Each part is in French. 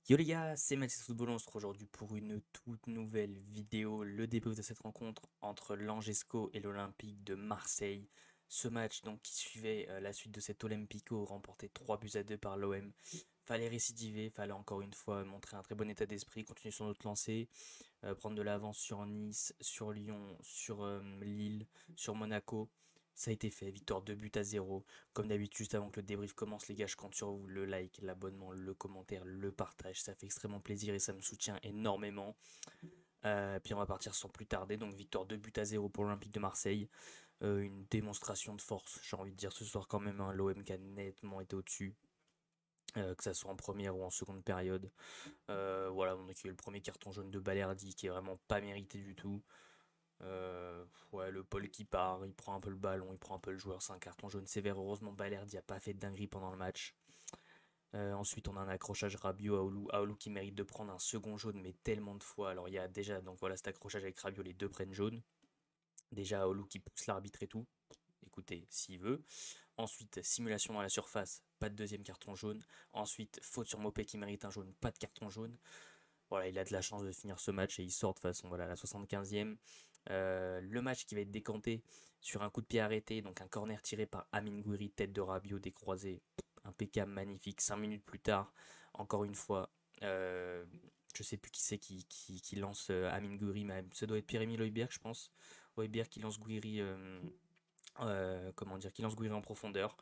Yo les gars, c'est Mathis Football, on se retrouve aujourd'hui pour une toute nouvelle vidéo, le débrief de cette rencontre entre l'Angesco et l'Olympique de Marseille. Ce match donc qui suivait la suite de cet Olympico remporté 3 buts à 2 par l'OM. Fallait récidiver, fallait encore une fois montrer un très bon état d'esprit, continuer sur notre lancée, prendre de l'avance sur Nice, sur Lyon, sur Lille, sur Monaco. Ça a été fait, victoire 2 buts à 0. Comme d'habitude, juste avant que le débrief commence, les gars, je compte sur vous. Le like, l'abonnement, le commentaire, le partage, ça fait extrêmement plaisir et ça me soutient énormément. Puis on va partir sans plus tarder. Donc victoire 2 buts à 0 pour l'Olympique de Marseille. Une démonstration de force, j'ai envie de dire ce soir quand même. Hein, l'OM qui a nettement été au-dessus. Que ça soit en première ou en seconde période. Voilà, on a eu le premier carton jaune de Balerdi qui est vraiment pas mérité du tout. Ouais, le Paul qui part, il prend un peu le ballon, il prend un peu le joueur, c'est un carton jaune sévère. Heureusement, Balerdi a pas fait de dinguerie pendant le match. Ensuite, on a un accrochage Rabiot à Aoulou qui mérite de prendre un second jaune, mais tellement de fois. Alors, il y a déjà, donc voilà, cet accrochage avec Rabiot, les deux prennent jaune. Déjà, Aoulou qui pousse l'arbitre et tout. Écoutez, s'il veut. Ensuite, simulation dans la surface, pas de deuxième carton jaune. Ensuite, faute sur Mopé qui mérite un jaune, pas de carton jaune. Voilà, il a de la chance de finir ce match et il sort de façon, voilà, à la 75e. Le match qui va être décanté sur un coup de pied arrêté, donc un corner tiré par Amin Gouiri, tête de Rabiot décroisé, impeccable, magnifique. 5 minutes plus tard, encore une fois, euh, je sais plus qui c'est qui lance Amin Gouiri, mais ça doit être Pierre-Emile Højbjerg, je pense. Højbjerg qui lance Gouiri, comment dire, qui lance Gouiri en profondeur.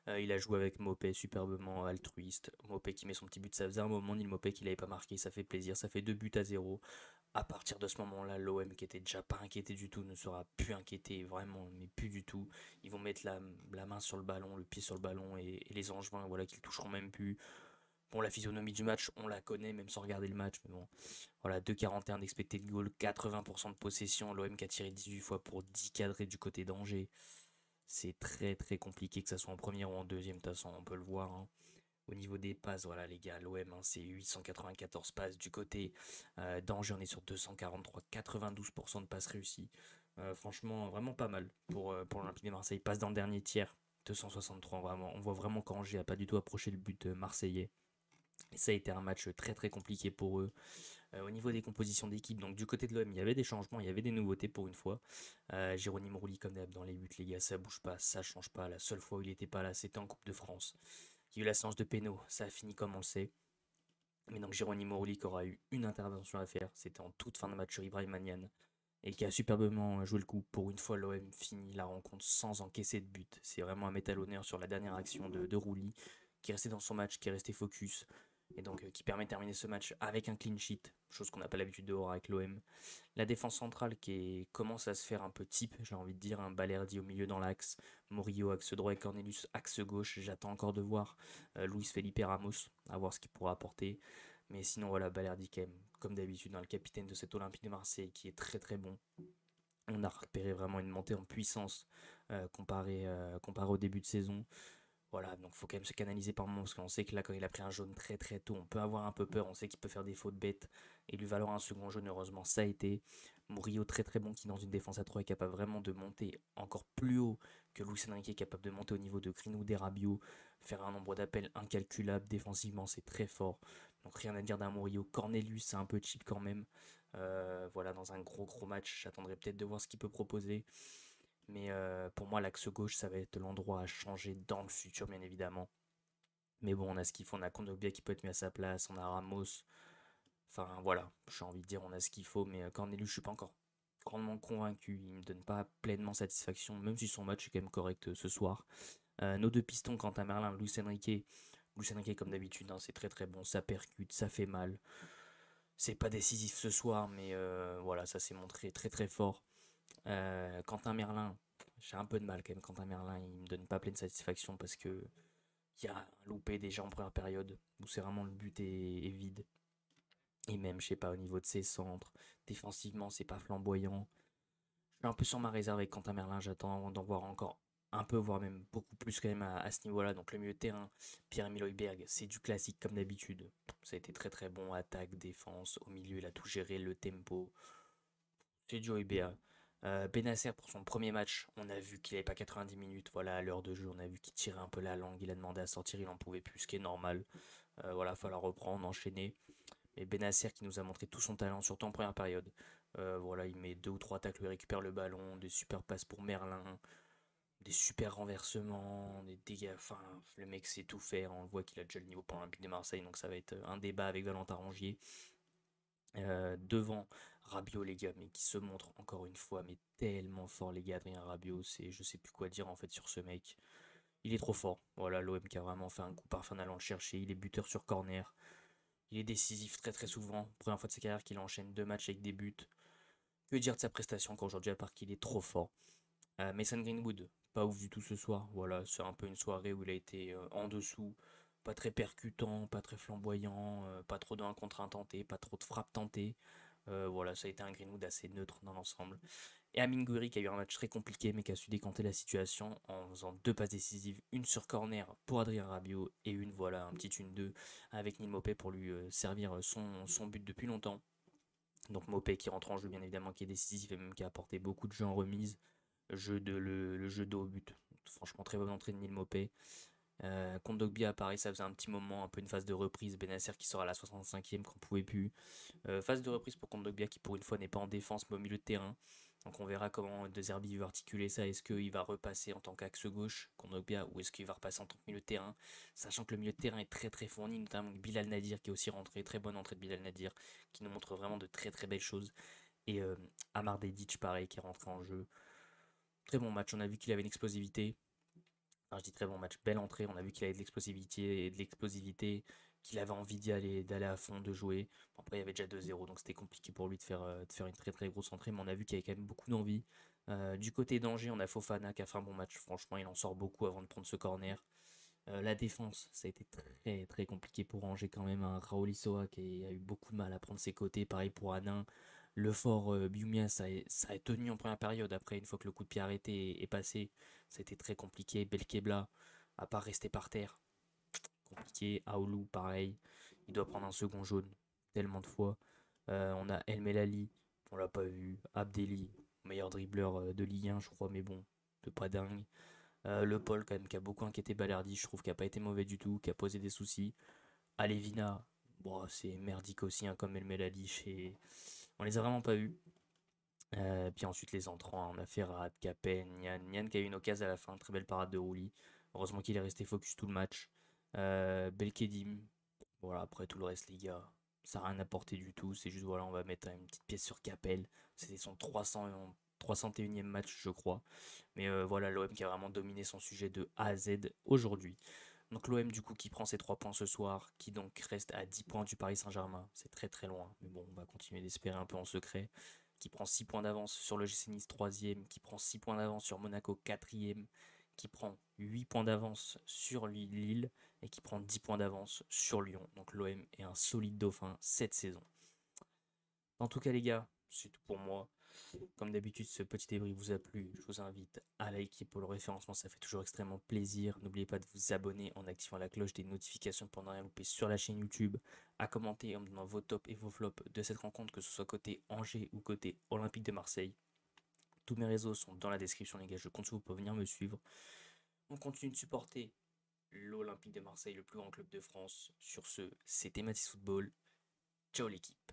Il a joué avec Mopé, superbement altruiste. Mopé qui met son petit but, ça faisait un moment, ni Mopé qu'il n'avait pas marqué, ça fait plaisir, ça fait 2 buts à 0. À partir de ce moment-là, l'OM qui était déjà pas inquiété du tout ne sera plus inquiété, vraiment, mais plus du tout. Ils vont mettre la main sur le ballon, le pied sur le ballon et les Angevins, voilà, qu'ils toucheront même plus. Bon, la physionomie du match, on la connaît même sans regarder le match, mais bon, voilà, 2,41 d'expected goal, 80% de possession, l'OM qui a tiré 18 fois pour 10 cadrés du côté d'Angers. C'est très très compliqué que ça soit en première ou en deuxième, de toute façon, on peut le voir. Hein. Au niveau des passes, voilà les gars, l'OM, hein, c'est 894 passes. Du côté d'Angers, on est sur 243, 92% de passes réussies. Franchement, vraiment pas mal pour l'Olympique de Marseille. Passe dans le dernier tiers, 263, vraiment. On voit vraiment qu'Angers a pas du tout approché le but marseillais. Et ça a été un match très très compliqué pour eux. Au niveau des compositions d'équipe, donc du côté de l'OM, il y avait des changements, il y avait des nouveautés pour une fois. Jérôme Rouli, comme d'hab, dans les buts, les gars, ça bouge pas, ça change pas. La seule fois où il était pas là, c'était en Coupe de France. Il y a eu la séance de péno, ça a fini comme on le sait. Mais donc Jérôme Rouli qui aura eu une intervention à faire, c'était en toute fin de match sur Ibrahim Magnan, et qui a superbement joué le coup. Pour une fois, l'OM finit la rencontre sans encaisser de but. C'est vraiment un métal honneur sur la dernière action de Rouli, qui est resté dans son match, qui est resté focus, et donc qui permet de terminer ce match avec un clean sheet, chose qu'on n'a pas l'habitude de voir avec l'OM. La défense centrale commence à se faire un peu type, j'ai envie de dire, un Balerdi au milieu dans l'axe, Murillo axe droit et Cornelius axe gauche. J'attends encore de voir Luis Felipe Ramos, à voir ce qu'il pourra apporter. Mais sinon, voilà, Balerdi, quand même, comme d'habitude, dans le capitaine de cet Olympique de Marseille, qui est très très bon. On a repéré vraiment une montée en puissance comparé au début de saison. Voilà, donc il faut quand même se canaliser par moments parce qu'on sait que là, quand il a pris un jaune très très tôt, on peut avoir un peu peur, on sait qu'il peut faire des fautes bêtes et lui valoir un second jaune, heureusement, ça a été. Murillo très très bon qui, dans une défense à 3 est capable vraiment de monter encore plus haut que Luis Enrique est capable de monter au niveau de Greenwood et Rabiot, faire un nombre d'appels incalculable défensivement, c'est très fort. Donc rien à dire d'un Murillo. Cornelius, c'est un peu cheap quand même. Voilà, dans un gros gros match, j'attendrai peut-être de voir ce qu'il peut proposer. Mais pour moi, l'axe gauche, ça va être l'endroit à changer dans le futur, bien évidemment. Mais bon, on a ce qu'il faut. On a Kondogbia qui peut être mis à sa place. On a Ramos. Enfin, voilà. J'ai envie de dire, on a ce qu'il faut. Mais Cornelius, je suis pas encore grandement convaincu. Il me donne pas pleinement satisfaction, même si son match est quand même correct ce soir. Nos deux pistons, Quentin Merlin, Luis Enrique. Luis Enrique, comme d'habitude, hein, c'est très très bon. Ça percute, ça fait mal. C'est pas décisif ce soir, mais voilà, ça s'est montré très très fort. Quentin Merlin, j'ai un peu de mal quand même. Quentin Merlin, il me donne pas pleine satisfaction parce que il y a un loupé déjà en première période où c'est vraiment le but est vide. Et même, je sais pas, au niveau de ses centres, défensivement, c'est pas flamboyant. Je suis un peu sur ma réserve avec Quentin Merlin. J'attends d'en voir encore un peu, voire même beaucoup plus quand même à ce niveau-là. Donc le milieu de terrain, Pierre-Emile Højbjerg, c'est du classique comme d'habitude. Ça a été très très bon, attaque, défense, au milieu, il a tout géré, le tempo. C'est du Højbjerg. Benacer pour son premier match, on a vu qu'il n'avait pas 90 minutes. Voilà, à l'heure de jeu, on a vu qu'il tirait un peu la langue. Il a demandé à sortir, il en pouvait plus, ce qui est normal. Voilà, il va falloir reprendre, enchaîner. Et Benacer qui nous a montré tout son talent, surtout en première période. Voilà, il met deux ou trois tacles, il récupère le ballon, des super passes pour Merlin, des super renversements, des dégâts. Enfin, le mec sait tout faire. On voit qu'il a déjà le niveau pour l'Olympique de Marseille, donc ça va être un débat avec Valentin Rongier. Devant Rabiot, les gars, mais qui se montre encore une fois, mais tellement fort, les gars. Adrien Rabiot, c'est, je sais plus quoi dire en fait sur ce mec. Il est trop fort. Voilà, l'OM qui a vraiment fait un coup parfait en allant le chercher. Il est buteur sur corner. Il est décisif très très souvent. Première fois de sa carrière qu'il enchaîne deux matchs avec des buts. Que dire de sa prestation encore aujourd'hui à part qu'il est trop fort. Mason Greenwood, pas ouf du tout ce soir. Voilà, c'est un peu une soirée où il a été en dessous. Pas très percutant, pas très flamboyant, pas trop d'un contre un tenté, pas trop de frappes tentées. Voilà, ça a été un Greenwood assez neutre dans l'ensemble. Et Amine Gouiri qui a eu un match très compliqué mais qui a su décanter la situation en faisant deux passes décisives, une sur corner pour Adrien Rabiot et une, voilà, un petit 1-2 avec Neil Maupay pour lui servir son but depuis longtemps. Donc Maupay qui rentre en jeu bien évidemment, qui est décisif et même qui a apporté beaucoup de jeux en remise. Le jeu de haut but. Franchement très bonne entrée de Neil Maupay. Contre Dogbia, pareil, ça faisait un petit moment, un peu une phase de reprise. Benacer qui sort à la 65e qu'on pouvait plus. Phase de reprise pour Kondogbia qui pour une fois n'est pas en défense mais au milieu de terrain. Donc on verra comment De Zerbi va articuler ça. Est-ce qu'il va repasser en tant qu'axe gauche, Kondogbia, ou est-ce qu'il va repasser en tant que milieu de terrain, sachant que le milieu de terrain est très très fourni, notamment avec Bilal Nadir qui est aussi rentré, très bonne entrée de Bilal Nadir, qui nous montre vraiment de très très belles choses. Et Amar Dedic pareil qui est rentré en jeu. Très bon match, on a vu qu'il avait une explosivité. Enfin, je dis très bon match, belle entrée, on a vu qu'il avait de l'explosivité, qu'il avait envie d'aller à fond, de jouer. Bon, après, il y avait déjà 2-0, donc c'était compliqué pour lui de faire une très très grosse entrée, mais on a vu qu'il y avait quand même beaucoup d'envie. Du côté d'Angers, on a Fofana qui a fait un bon match, franchement, il en sort beaucoup avant de prendre ce corner. La défense, ça a été très très compliqué pour Angers quand même. Un Raoul Issoa qui a eu beaucoup de mal à prendre ses côtés, pareil pour Anin. Le fort Biumia, ça a tenu en première période. Après, une fois que le coup de pied arrêté est passé, ça a été très compliqué. Belkebla, à part rester par terre, compliqué. Aoulou, pareil, il doit prendre un second jaune tellement de fois. On a El Melali, on l'a pas vu. Abdelli, meilleur dribbleur de Ligue 1, je crois, mais bon, de pas dingue. Le Paul, quand même, qui a beaucoup inquiété Balerdi, je trouve qu'il n'a pas été mauvais du tout, qui a posé des soucis. Alevina, bon, c'est merdique aussi, hein, comme El Melali. On les a vraiment pas vus. Puis ensuite, les entrants, on a Ferrat, Capel, Nian qui a eu une occasion à la fin, très belle parade de Rouli. Heureusement qu'il est resté focus tout le match. Belkedim, voilà, après tout le reste, les gars, ça n'a rien apporté du tout. C'est juste, voilà, on va mettre une petite pièce sur Capel. C'était son 301e match, je crois. Mais voilà, l'OM qui a vraiment dominé son sujet de A à Z aujourd'hui. Donc l'OM du coup qui prend ses 3 points ce soir, qui donc reste à 10 points du Paris Saint-Germain. C'est très très loin, mais bon, on va continuer d'espérer un peu en secret. Qui prend 6 points d'avance sur le GC Nice 3e, qui prend 6 points d'avance sur Monaco 4e, qui prend 8 points d'avance sur Lille et qui prend 10 points d'avance sur Lyon. Donc l'OM est un solide dauphin cette saison. En tout cas les gars, c'est tout pour moi. Comme d'habitude, ce petit débris vous a plu, je vous invite à liker pour le référencement, ça fait toujours extrêmement plaisir. N'oubliez pas de vous abonner en activant la cloche des notifications pour ne rien louper sur la chaîne YouTube, à commenter en me donnant vos tops et vos flops de cette rencontre, que ce soit côté Angers ou côté Olympique de Marseille. Tous mes réseaux sont dans la description les gars, je compte sur vous pour venir me suivre. On continue de supporter l'Olympique de Marseille, le plus grand club de France. Sur ce, c'était Mathis Football. Ciao l'équipe.